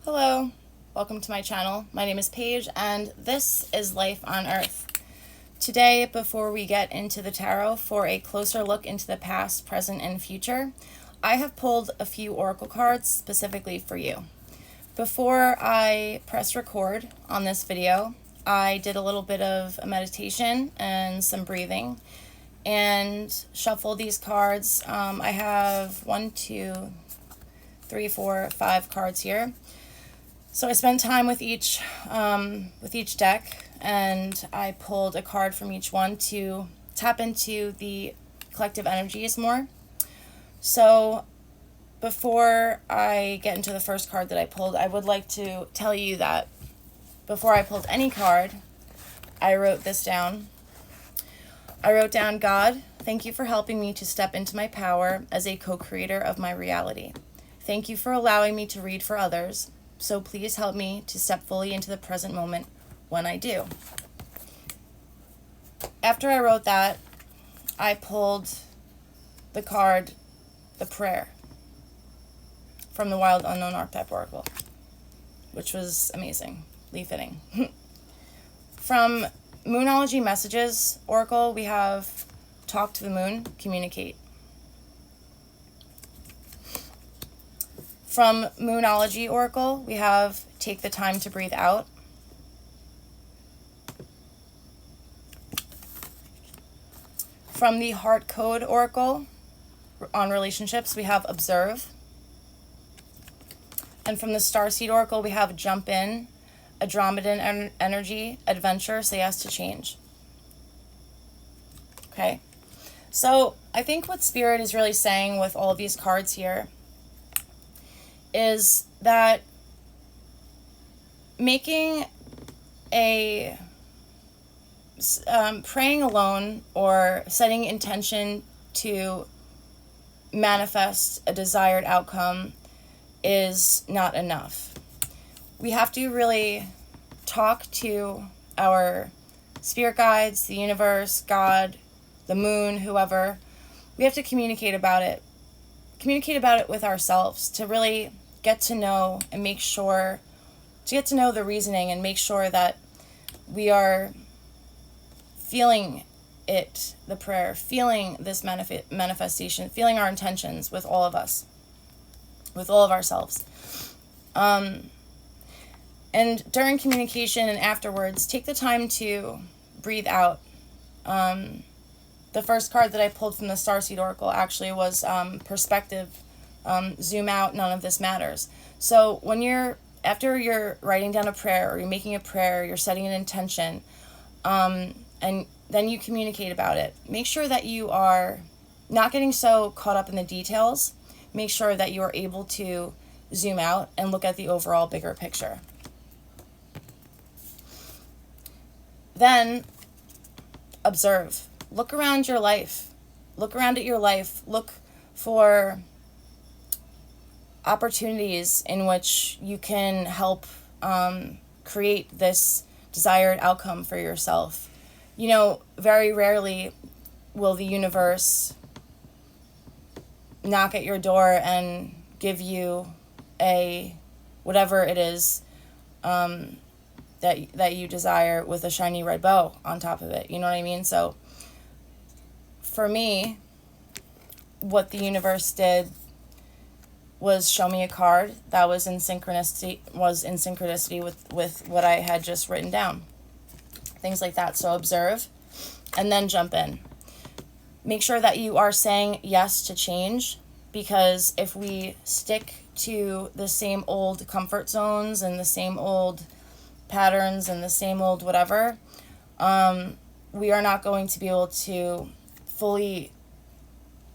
Hello, welcome to my channel. My name is Paige and this is Life on Earth. Today, before we get into the tarot for a closer look into the past, present, and future, I have pulled a few oracle cards specifically for you. Before I press record on this video, I did a little bit of a meditation and some breathing and shuffled these cards. I have 1, 2, 3, 4, 5 cards here. So I spent time with each deck, and I pulled a card from each one to tap into the collective energies more. So before I get into the first card that I pulled, I would like to tell you that before I pulled any card, I wrote this down. I wrote down, God, thank you for helping me to step into my power as a co-creator of my reality. Thank you for allowing me to read for others. So please help me to step fully into the present moment when I do. After I wrote that, I pulled the card, the prayer, from the Wild Unknown Archetype Oracle, which was amazingly fitting. From Moonology Messages Oracle, we have Talk to the Moon, Communicate. From Moonology Oracle, we have Take the Time to Breathe Out. From the Heart Code Oracle on relationships, we have Observe. And from the Starseed Oracle, we have Jump In, Andromedan Energy, Adventure, Say Yes to Change. Okay, so I think what Spirit is really saying with all of these cards here is that making a praying alone or setting intention to manifest a desired outcome is not enough. We have to really talk to our spirit guides, the universe, God, the moon, whoever. We have to communicate about it. Communicate about it with ourselves to really get to know and make sure, to get to know the reasoning and make sure that we are feeling it, the prayer, feeling this manifestation, feeling our intentions with all of us, with all of ourselves. And during communication and afterwards, take the time to breathe out. The first card that I pulled from the Starseed Oracle actually was Perspective. Zoom out, none of this matters. So when after you're writing down a prayer or you're making a prayer, you're setting an intention, and then you communicate about it. Make sure that you are not getting so caught up in the details. Make sure that you are able to zoom out and look at the overall bigger picture. Then observe. Look around your life. Look around at your life. Look for opportunities in which you can help create this desired outcome for yourself. You know, very rarely will the universe knock at your door and give you whatever it is that you desire with a shiny red bow on top of it. You know what I mean? So for me, what the universe did was show me a card that was in synchronicity with what I had just written down. Things like that. So observe and then jump in. Make sure that you are saying yes to change, because if we stick to the same old comfort zones and the same old patterns and the same old whatever, we are not going to be able to fully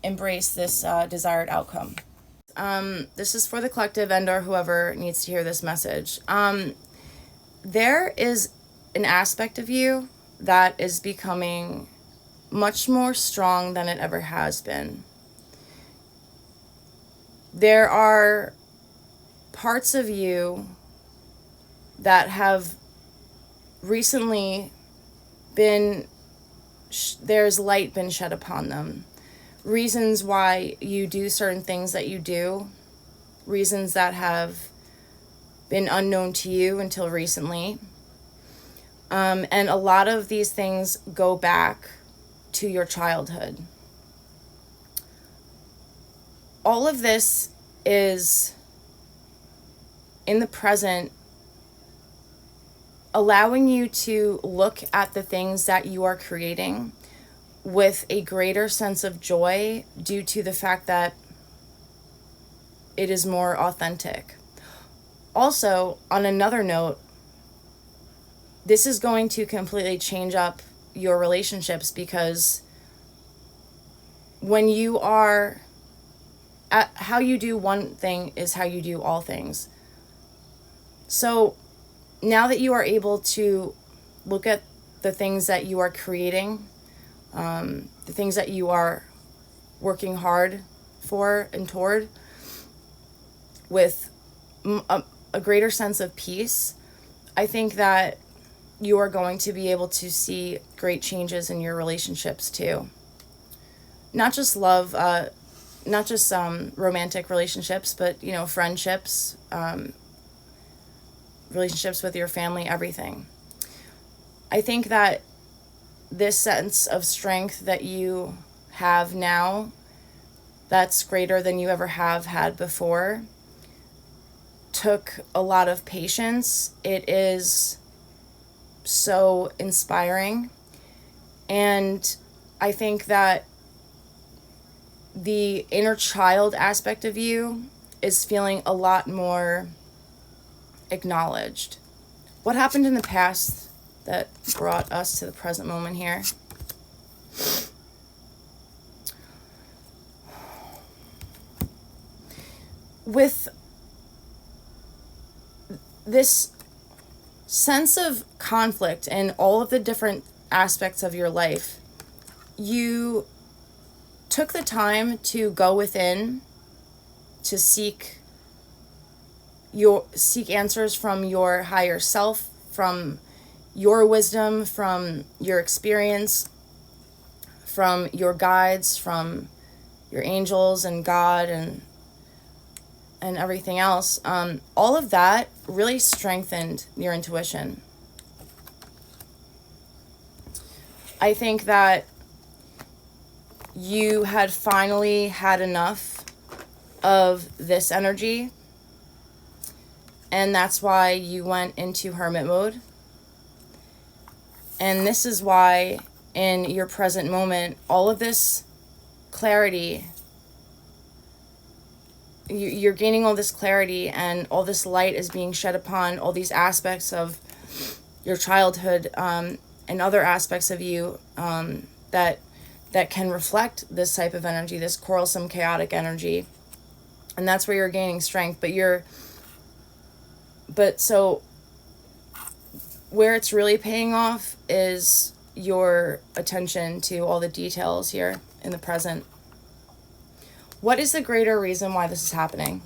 embrace this desired outcome. This is for the collective and/or whoever needs to hear this message. There is an aspect of you that is becoming much more strong than it ever has been. There are parts of you that have recently been, there's light been shed upon them. Reasons why you do certain things that you do, reasons that have been unknown to you until recently. And a lot of these things go back to your childhood. All of this is in the present, allowing you to look at the things that you are creating with a greater sense of joy due to the fact that it is more authentic. Also, on another note, this is going to completely change up your relationships, because when you are how you do one thing is how you do all things. So now that you are able to look at the things that you are creating, the things that you are working hard for and toward, with a greater sense of peace, I think that you are going to be able to see great changes in your relationships too. Not just love, not just romantic relationships, but, friendships, relationships with your family, everything. I think that this sense of strength that you have now, that's greater than you ever have had before, took a lot of patience. It is so inspiring. And I think that the inner child aspect of you is feeling a lot more acknowledged. What happened in the past that brought us to the present moment here? With this sense of conflict in all of the different aspects of your life, you took the time to go within to seek answers from your higher self, from your wisdom, from your experience, from your guides, from your angels and God and everything else. All of that really strengthened your intuition. I think that you had finally had enough of this energy, and that's why you went into hermit mode. And this is why in your present moment, all of this clarity, you're gaining all this clarity, and all this light is being shed upon all these aspects of your childhood, and other aspects of you that can reflect this type of energy, this quarrelsome, chaotic energy. And that's where you're gaining strength. So where it's really paying off is your attention to all the details here in the present. What is the greater reason why this is happening?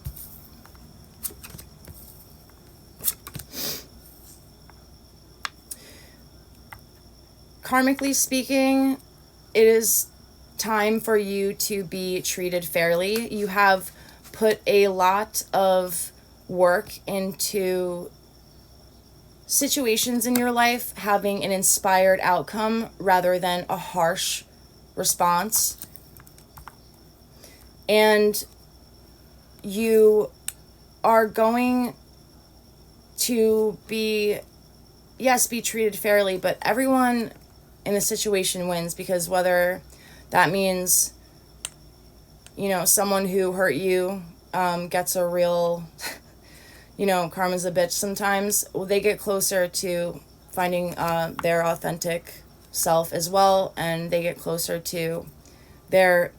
Karmically speaking, it is time for you to be treated fairly. You have put a lot of work into situations in your life having an inspired outcome rather than a harsh response. And you are going to be treated fairly, but everyone in the situation wins, because whether that means, someone who hurt you gets a real, karma's a bitch sometimes, they get closer to finding their authentic self as well, and they get closer to their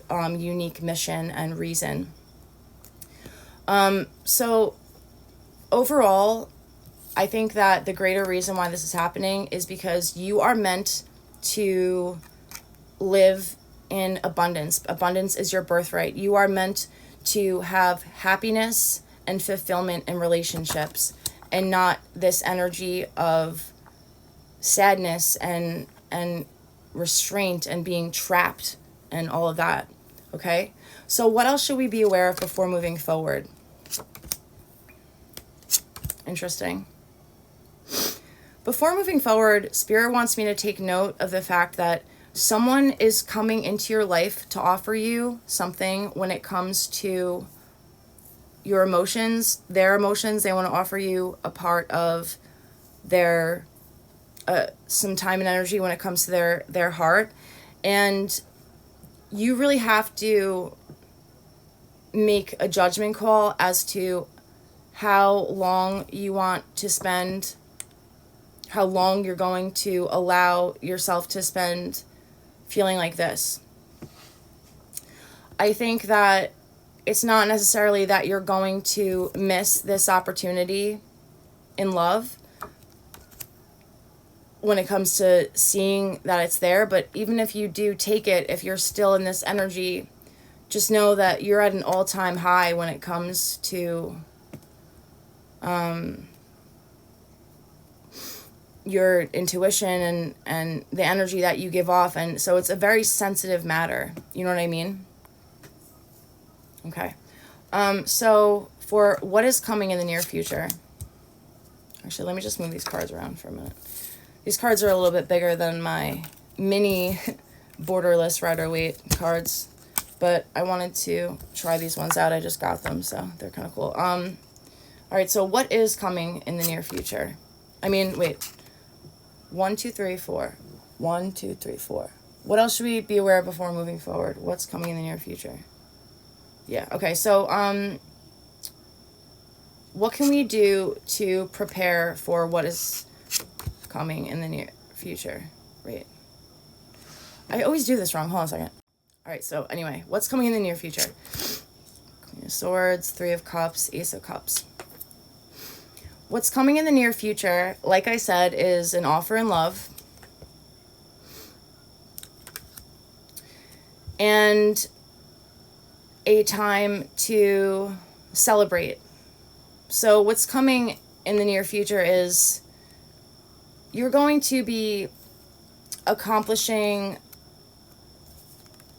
unique mission and reason. So overall, I think that the greater reason why this is happening is because you are meant to live in abundance. Abundance is your birthright. You are meant to have happiness and fulfillment in relationships, and not this energy of sadness and restraint and being trapped and all of that. Okay? So what else should we be aware of before moving forward? Interesting. Before moving forward, Spirit wants me to take note of the fact that someone is coming into your life to offer you something when it comes to your emotions, their emotions. They want to offer you a part of their some time and energy when it comes to their heart. And you really have to make a judgment call as to how long you want to spend, how long you're going to allow yourself to spend feeling like this. I think that it's not necessarily that you're going to miss this opportunity in love when it comes to seeing that it's there, but even if you do take it, if you're still in this energy, just know that you're at an all-time high when it comes to your intuition and the energy that you give off. And so it's a very sensitive matter. You know what I mean? Okay. So for what is coming in the near future, actually, let me just move these cards around for a minute. These cards are a little bit bigger than my mini borderless Rider-Waite cards, but I wanted to try these ones out. I just got them, so they're kind of cool. All right, so what is coming in the near future? I mean, wait. 1, 2, 3, 4. 1, 2, 3, 4. What else should we be aware of before moving forward? What's coming in the near future? Yeah, okay, so what can we do to prepare for what is coming in the near future? Wait. I always do this wrong. Hold on a second. All right, so anyway, what's coming in the near future? Queen of Swords, Three of Cups, Ace of Cups. What's coming in the near future, like I said, is an offer in love. And a time to celebrate. So what's coming in the near future is you're going to be accomplishing,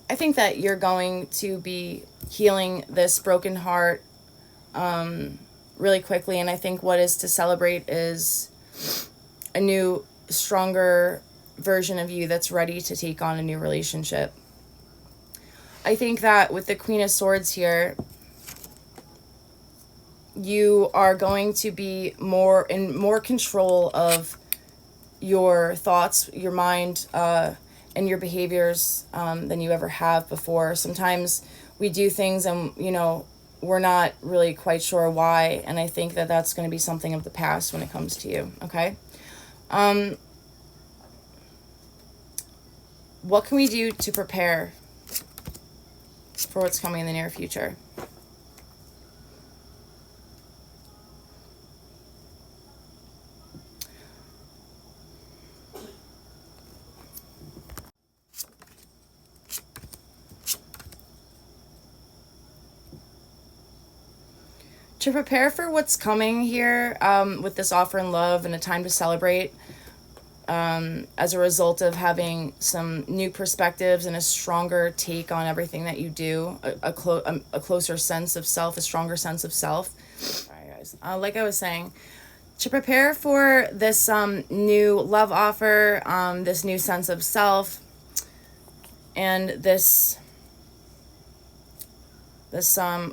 I think that you're going to be healing this broken heart really quickly. And I think what is to celebrate is a new, stronger version of you that's ready to take on a new relationship. I think that with the Queen of Swords here, you are going to be more in more control of your thoughts, your mind, and your behaviors than you ever have before. Sometimes we do things and, you know, we're not really quite sure why, and I think that that's going to be something of the past when it comes to you, okay? What can we do to prepare for what's coming in the near future? To prepare for what's coming here with this offer in love and a time to celebrate, as a result of having some new perspectives and a stronger take on everything that you do, a closer sense of self, a stronger sense of self. All right, guys. Like I was saying, to prepare for this new love offer, this new sense of self, and this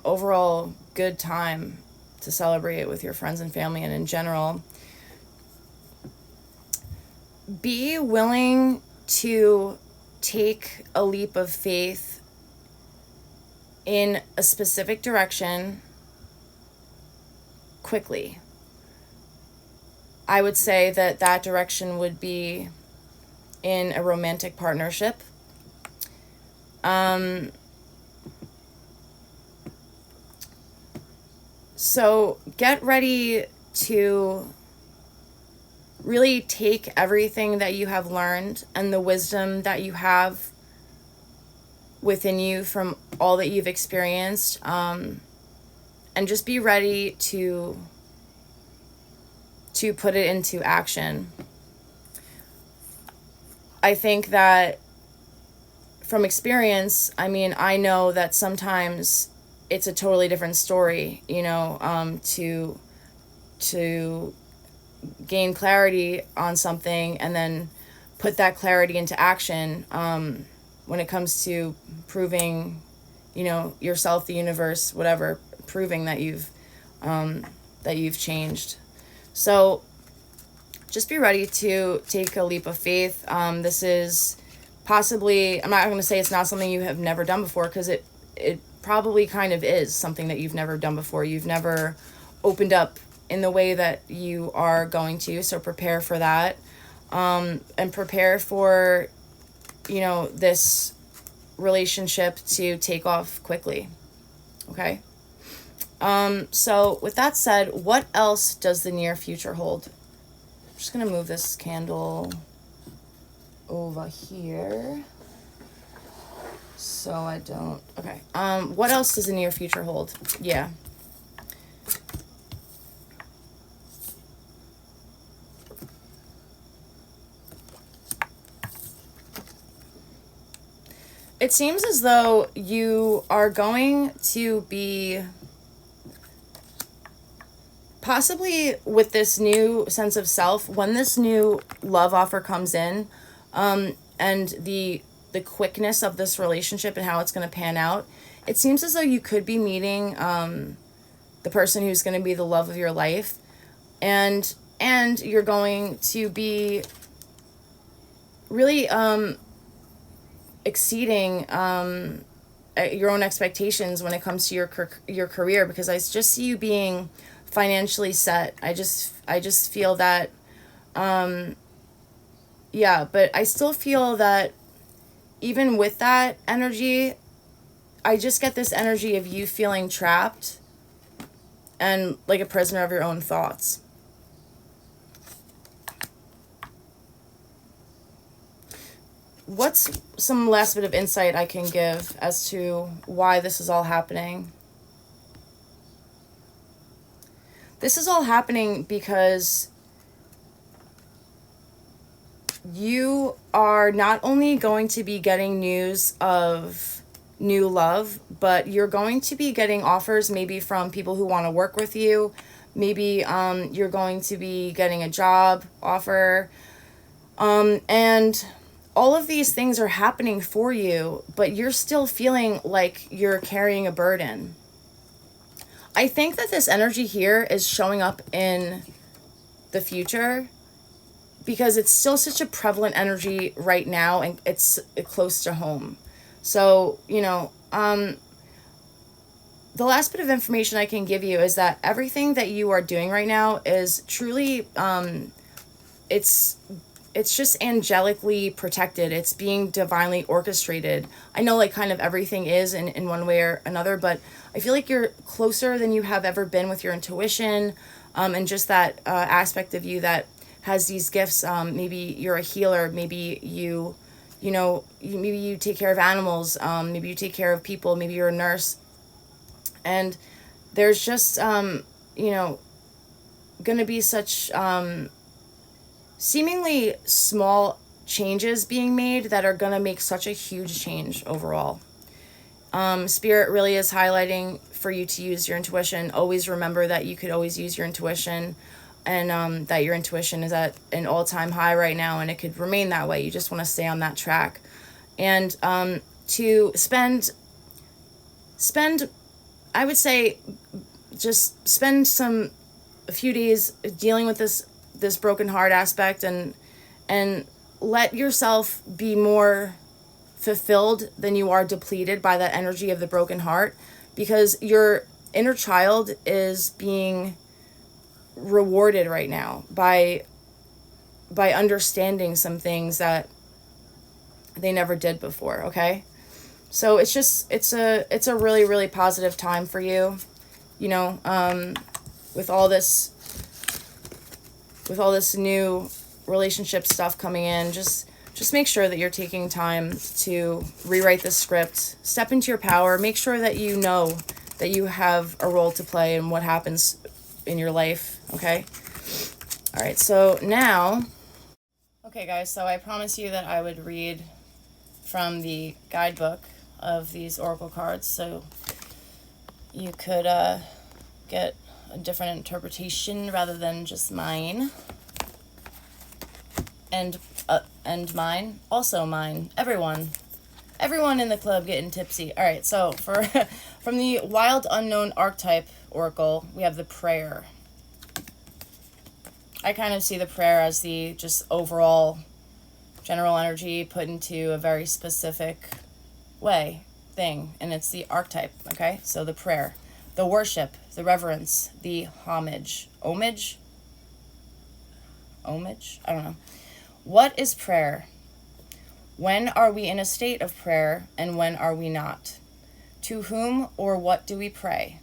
overall good time to celebrate with your friends and family and in general, be willing to take a leap of faith in a specific direction quickly. I would say that that direction would be in a romantic partnership. So get ready to really take everything that you have learned and the wisdom that you have within you from all that you've experienced, and just be ready to put it into action. I think that from experience, I mean, I know that sometimes it's a totally different story, you know, to to gain clarity on something and then put that clarity into action, when it comes to proving, yourself, the universe, whatever, proving that you've changed. So just be ready to take a leap of faith. This is possibly, I'm not going to say it's not something you have never done before, because it probably kind of is something that you've never done before. You've never opened up in the way that you are going to, so prepare for that, and prepare for, this relationship to take off quickly. Okay? So with that said, what else does the near future hold? I'm just going to move this candle over here so I don't, okay. What else does the near future hold? Yeah. It seems as though you are going to be possibly with this new sense of self, when this new love offer comes in, and the quickness of this relationship and how it's going to pan out, it seems as though you could be meeting the person who's going to be the love of your life, and you're going to be really exceeding your own expectations when it comes to your career, because I just see you being financially set. I just feel that, yeah, but I still feel that even with that energy, I just get this energy of you feeling trapped and like a prisoner of your own thoughts. What's some last bit of insight I can give as to why this is all happening? This is all happening because you are not only going to be getting news of new love, but you're going to be getting offers maybe from people who want to work with you. Maybe you're going to be getting a job offer. And all of these things are happening for you, but you're still feeling like you're carrying a burden. I think that this energy here is showing up in the future because it's still such a prevalent energy right now, and it's close to home. So, the last bit of information I can give you is that everything that you are doing right now is truly, it's just angelically protected. It's being divinely orchestrated. I know like kind of everything is in one way or another, but I feel like you're closer than you have ever been with your intuition, and just that aspect of you that has these gifts. Maybe you're a healer. Maybe maybe you take care of animals. Maybe you take care of people. Maybe you're a nurse. And there's just, going to be such seemingly small changes being made that are going to make such a huge change overall. Spirit really is highlighting for you to use your intuition. Always remember that you could always use your intuition, and that your intuition is at an all-time high right now, and it could remain that way. You just want to stay on that track. And to spend, I would say, just spend a few days dealing with this broken heart aspect, and let yourself be more fulfilled than you are depleted by that energy of the broken heart, because your inner child is being rewarded right now by understanding some things that they never did before. Okay, so it's a really, really positive time for you, with all this new relationship stuff coming in. Just make sure that you're taking time to rewrite the script, step into your power, make sure that you know that you have a role to play in what happens in your life, okay? All right, so now, okay guys, so I promised you that I would read from the guidebook of these oracle cards, so you could get a different interpretation rather than just mine. And mine, also mine, everyone in the club getting tipsy. All right, so for from the Wild Unknown Archetype Oracle, we have the prayer. I kind of see the prayer as the just overall general energy put into a very specific thing, and it's the archetype, okay? So the prayer, the worship, the reverence, the homage. Homage? I don't know. What is prayer? When are we in a state of prayer, and when are we not? To whom or what do we pray?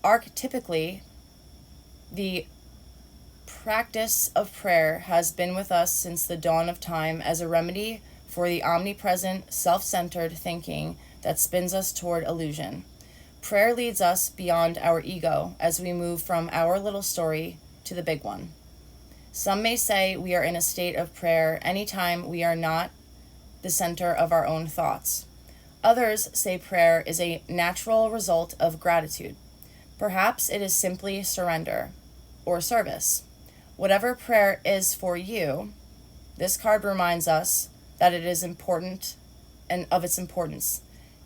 Archetypically, the practice of prayer has been with us since the dawn of time as a remedy for the omnipresent, self-centered thinking that spins us toward illusion. Prayer leads us beyond our ego as we move from our little story to the big one. Some may say we are in a state of prayer anytime we are not the center of our own thoughts. Others say prayer is a natural result of gratitude. Perhaps it is simply surrender or service. Whatever prayer is for you, this card reminds us that it is important and of its importance.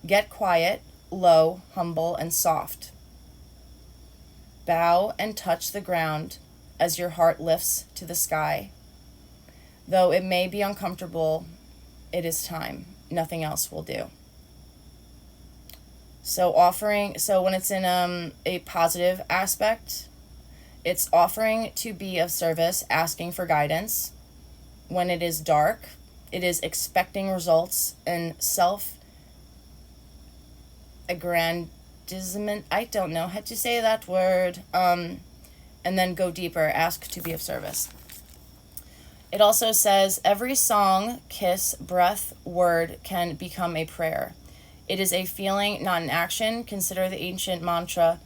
Get quiet, low, humble, and soft. Bow and touch the ground as your heart lifts to the sky. Though it may be uncomfortable, it is time. Nothing else will do. So when it's in a positive aspect, it's offering to be of service, asking for guidance. When it is dark, it is expecting results and self-aggrandizement. I don't know how to say that word. And then go deeper, ask to be of service. It also says every song, kiss, breath, word can become a prayer. It is a feeling, not an action. Consider the ancient mantra,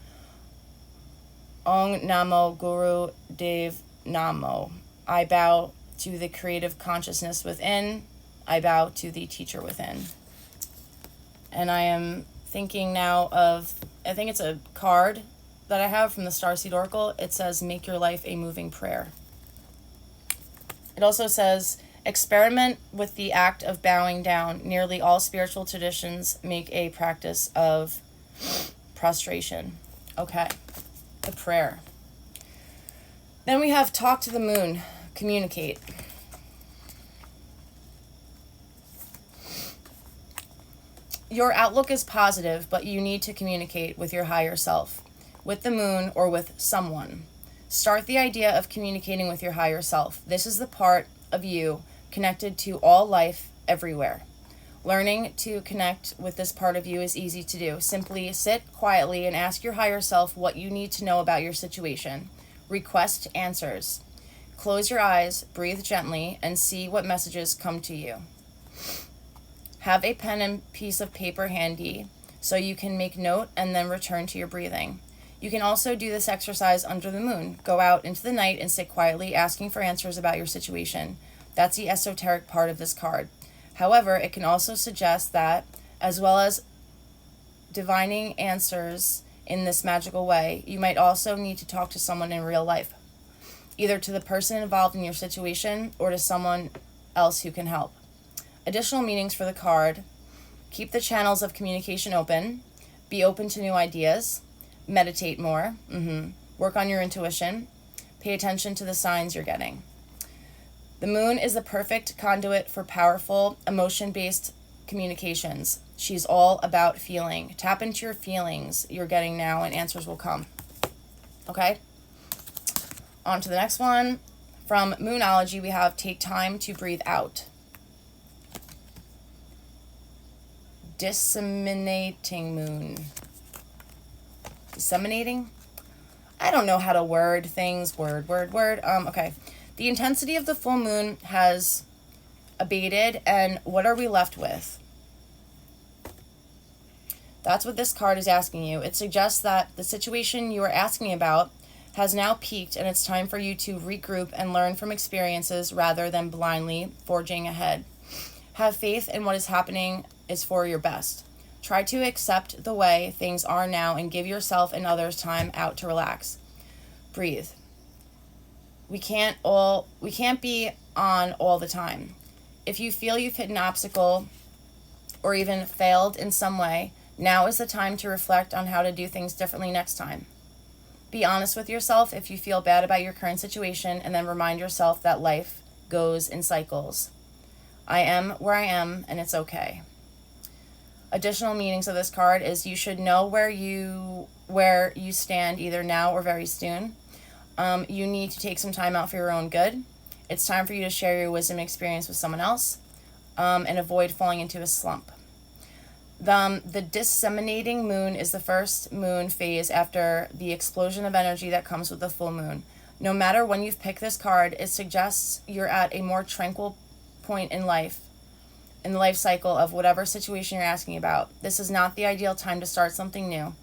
Ong Namo Guru Dev Namo. I bow to the creative consciousness within. I bow to the teacher within. And I am thinking now of, I think it's a card that I have from the Starseed Oracle. It says, make your life a moving prayer. It also says, experiment with the act of bowing down. Nearly all spiritual traditions make a practice of prostration. Okay. The prayer. Then we have talk to the moon, communicate. Your outlook is positive, but you need to communicate with your higher self, with the moon, or with someone. Start the idea of communicating with your higher self. This is the part of you connected to all life everywhere. Learning to connect with this part of you is easy to do. Simply sit quietly and ask your higher self what you need to know about your situation. Request answers. Close your eyes, breathe gently, and see what messages come to you. Have a pen and piece of paper handy so you can make note and then return to your breathing. You can also do this exercise under the moon. Go out into the night and sit quietly, asking for answers about your situation. That's the esoteric part of this card. However, it can also suggest that, as well as divining answers in this magical way, you might also need to talk to someone in real life, either to the person involved in your situation or to someone else who can help. Additional meanings for the card: keep the channels of communication open, be open to new ideas, meditate more, work on your intuition, pay attention to the signs you're getting. The moon is the perfect conduit for powerful, emotion-based communications. She's all about feeling. Tap into your feelings you're getting now and answers will come. Okay? On to the next one. From Moonology, we have take time to breathe out. Disseminating moon. Disseminating? I don't know how to word things. Okay. The intensity of the full moon has abated, and what are we left with? That's what this card is asking you. It suggests that the situation you are asking about has now peaked, and it's time for you to regroup and learn from experiences rather than blindly forging ahead. Have faith in what is happening is for your best. Try to accept the way things are now and give yourself and others time out to relax. breathe. We can't be on all the time. If you feel you've hit an obstacle or even failed in some way, now is the time to reflect on how to do things differently next time. Be honest with yourself if you feel bad about your current situation, and then remind yourself that life goes in cycles. I am where I am, and it's okay. Additional meanings of this card is you should know where you stand either now or very soon. You need to take some time out for your own good. It's time for you to share your wisdom experience with someone else, and avoid falling into a slump. The disseminating moon is the first moon phase after the explosion of energy that comes with the full moon. No matter when you've picked this card, it suggests you're at a more tranquil point in life, in the life cycle of whatever situation you're asking about. This is not the ideal time to start something new.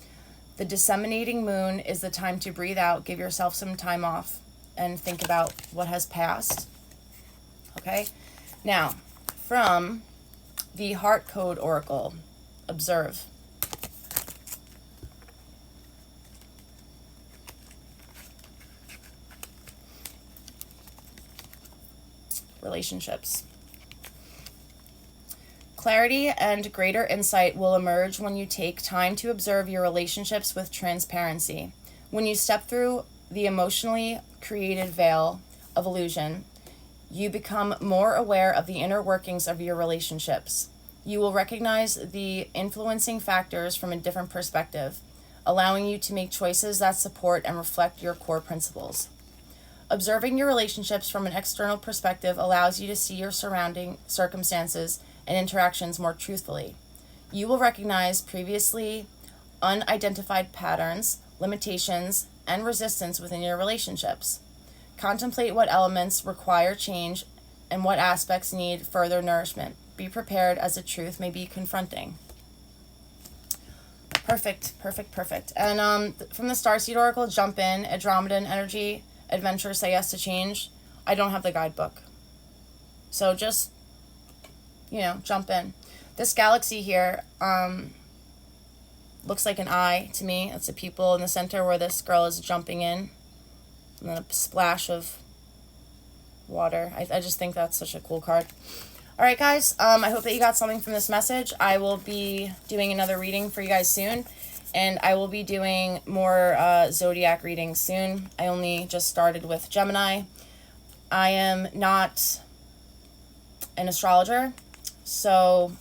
The disseminating moon is the time to breathe out, give yourself some time off, and think about what has passed. Okay? Now, from the Heart Code Oracle, observe. Relationships. Clarity and greater insight will emerge when you take time to observe your relationships with transparency. When you step through the emotionally created veil of illusion, you become more aware of the inner workings of your relationships. You will recognize the influencing factors from a different perspective, allowing you to make choices that support and reflect your core principles. Observing your relationships from an external perspective allows you to see your surrounding circumstances and interactions more truthfully. You will recognize previously unidentified patterns, limitations, and resistance within your relationships. Contemplate what elements require change and what aspects need further nourishment. Be prepared, as the truth may be confronting. Perfect. And from the Starseed Oracle, jump in, Andromedan energy, adventure, say yes to change. I don't have the guidebook. So just, jump in. This galaxy here looks like an eye to me. It's the people in the center where this girl is jumping in. And then a splash of water. I just think that's such a cool card. All right, guys. I hope that you got something from this message. I will be doing another reading for you guys soon. And I will be doing more zodiac readings soon. I only just started with Gemini. I am not an astrologer, so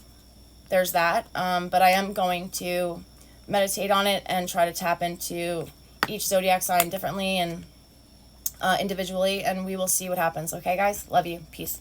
there's that. But I am going to meditate on it and try to tap into each zodiac sign differently and individually, and we will see what happens. Okay, guys? Love you. Peace.